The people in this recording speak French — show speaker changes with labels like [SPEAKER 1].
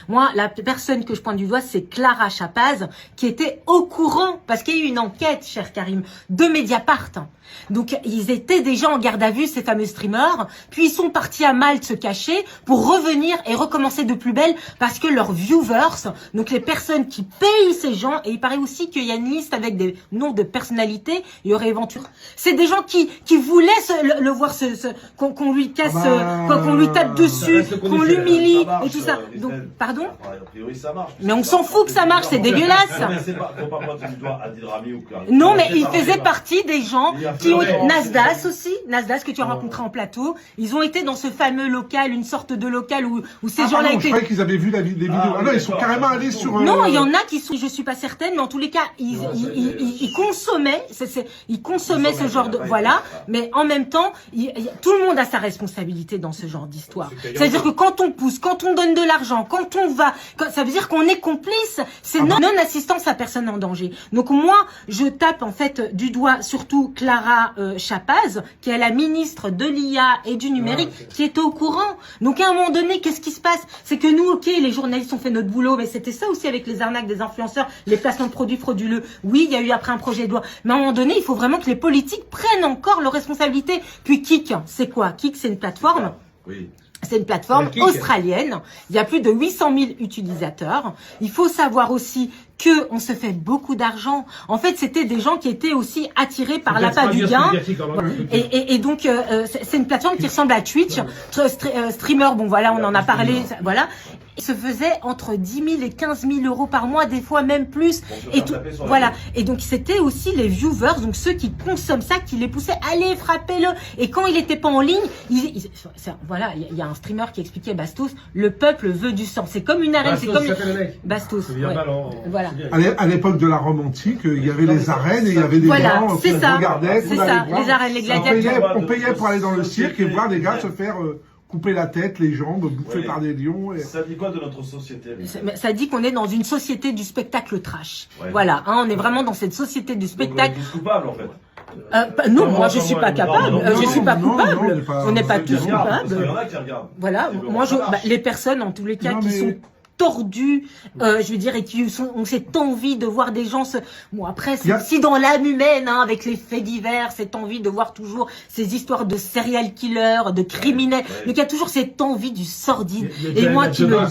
[SPEAKER 1] Moi, la personne que je pointe du doigt, c'est Clara Chapaz, qui était au courant, parce qu'il y a eu une enquête, cher Karim, de Mediapart. Donc, ils étaient déjà en garde à vue, ces fameux streamers, puis ils sont partis à Malte se cacher pour revenir et recommencer de plus belle parce que leurs viewers, donc les personnes qui payent ces gens, et il paraît aussi qu'il y a une liste avec des noms de personnalités, il y aurait éventuellement... C'est des gens qui voulaient le voir, qu'on lui casse, qu'on lui tape dessus, qu'on l'humilie et tout ça. Donc, pardon?
[SPEAKER 2] A priori, ça marche.
[SPEAKER 1] Mais on s'en fout que ça marche, c'est dégueulasse.
[SPEAKER 2] Faut pas pointer du doigt Adil Rami ou Karim.
[SPEAKER 1] Non, mais il faisait partie des gens qui ont... Nasdaq aussi, Nasdaq que tu as rencontré en plateau. Ils ont été dans ce fameux local, une sorte de local où ces gens-là étaient...
[SPEAKER 3] Je croyais qu'ils avaient vu les vidéos. Ah non, ils sont carrément allés sur...
[SPEAKER 1] Non, il y en a qui sont, je suis pas certaine, mais en tous les cas, ils consommaient, ils consommaient ce genre de... Voilà, mais en même temps, tout le monde a sa responsabilité dans ce genre d'histoire. C'est-à-dire que quand on pousse, quand on donne de l'argent, quand on va... Ça veut dire qu'on est complice. C'est non-assistance à personne en danger. Donc moi, je tape en fait du doigt surtout Clara Chapaz, qui est la ministre de l'IA et du numérique, qui était au courant. Donc à un moment donné, qu'est-ce qui se passe? C'est que nous, ok, les journalistes ont fait notre boulot, mais c'était ça aussi avec les arnaques des influenceurs, les placements de produits frauduleux. Oui, il y a eu après un projet de loi. Mais à un moment donné, il faut vraiment que les politiques prennent encore leurs responsabilités. Puis Kik, c'est quoi? Kik, c'est une plateforme.
[SPEAKER 2] Oui.
[SPEAKER 1] C'est une plateforme australienne. Il y a plus de 800 000 utilisateurs. Il faut savoir aussi que on se fait beaucoup d'argent. En fait, c'était des gens qui étaient aussi attirés par l'appât du gain. Et donc, c'est une plateforme qui ressemble à Twitch. Streamer, bon voilà, on en a parlé, voilà. Il se faisait entre 10 000 et 15 000 euros par mois, des fois même plus. Et tout, voilà. Et donc, c'était aussi les viewers, donc ceux qui consomment ça, qui les poussaient, allez, frappez-le. Et quand il n'était pas en ligne, voilà, il y a un streamer qui expliquait Bastos, le peuple veut du sang. C'est comme une arène, c'est comme Bastos. Voilà.
[SPEAKER 3] À l'époque de la Rome antique, il y avait les arènes et il y avait des gens qui regardaient.
[SPEAKER 1] C'est ça, les arènes, les gladiateurs.
[SPEAKER 3] On payait pour aller dans le cirque et voir des gars se faire couper la tête, les jambes, bouffées par des lions. Et...
[SPEAKER 2] Ça dit quoi de notre société?
[SPEAKER 1] Ça dit qu'on est dans une société du spectacle trash. Voilà, on est vraiment dans cette société du spectacle.
[SPEAKER 2] Donc on est tous coupables en fait.
[SPEAKER 1] Non, moi je suis pas capable, je suis pas coupable. On n'est pas tous coupables.
[SPEAKER 2] Il y en a qui regardent.
[SPEAKER 1] Voilà, moi les personnes en tous les cas qui sont tordus, je veux dire, et qui ont cette envie de voir des gens se... Bon, après, c'est aussi dans l'âme humaine, hein, avec les faits divers, cette envie de voir toujours ces histoires de serial killers, de criminels. Donc, il y a toujours cette envie du sordide. Et moi qui me